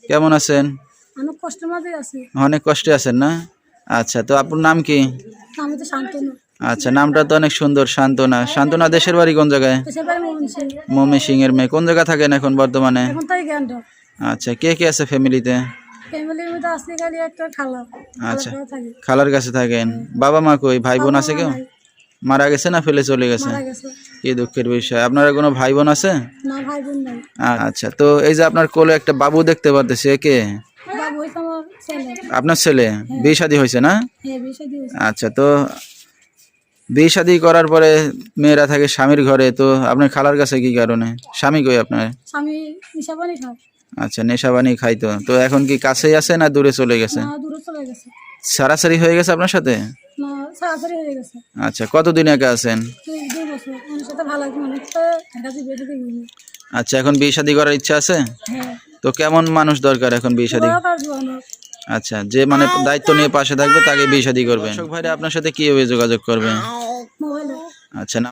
কেমন আছেন? অনেক কষ্টের মাঝে আছি। অনেক কষ্টে আছেন না? আচ্ছা, তো আপনার নাম কি? আমি তো শান্তনু। আচ্ছা, নামটা তো অনেক সুন্দর, শান্তনা। শান্তনা দেশের বাড়ি কোন জায়গায়? দেশের বাড়ি ময়মনসিংহ। ময়মনসিংহ এর মেয়ে। কোন জায়গা থাকেন এখন বর্তমানে? এখন তাই জ্ঞানটা আচ্ছা, কে কে আছে ফ্যামিলিতে? ফ্যামিলির মধ্যে আসলে খালি একটা খালা আচ্ছা, খালা থাকে। খালার কাছে থাকেন। বাবা মা কই? ভাই বোন বাবা আছে মা কেউ? নাই, মারা গেছে না ফেলে চলে গেছে? মারা গেছে। কি দুঃখের বিষয়। আপনার কোনো ভাই বোন আছে? না, ভাই বোন নাই। আচ্ছা, তো এই যে আপনার কোলে একটা বাবু দেখতে পারতেছি, এ কে? বাবু হয়েছে আমার ছেলে। আপনার ছেলে? বিয়ে শাদী হয়েছে না? হ্যাঁ, বিয়ে দিয়েছে। আচ্ছা, তো বিয়ে শাদী করার পরে মেয়েরা থাকে স্বামীর ঘরে, তো আপনার খালার কাছে কি কারণে? স্বামী কই আপনার? স্বামী নিশা পানি খায়। আচ্ছা, নেশাবানি খাইতো। তো এখন কি কাছেই আছে না দূরে চলে গেছে? না, দূরে চলে গেছে। সারাসারি হয়ে গেছে আপনার সাথে? না, সারাসারি হয়ে গেছে। আচ্ছা, কতদিন একা আছেন? 2 বছর আমার সাথে ভালো লাগে, অনেক কাছে বিয়ে দিতে গেছি। আচ্ছা, এখন বিয়ে শাদী করার ইচ্ছা আছে? হ্যাঁ, তো কেমন মানুষ দরকার এখন বিয়ে শাদী? বড় কাজ আমার। আচ্ছা, যে মানে দায়িত্ব নিয়ে পাশে থাকবে তাকে বিয়ে শাদী করবেন। দর্শক ভাইরা আপনার সাথে কিভাবে যোগাযোগ করবে? মোবাইলে। আচ্ছা, না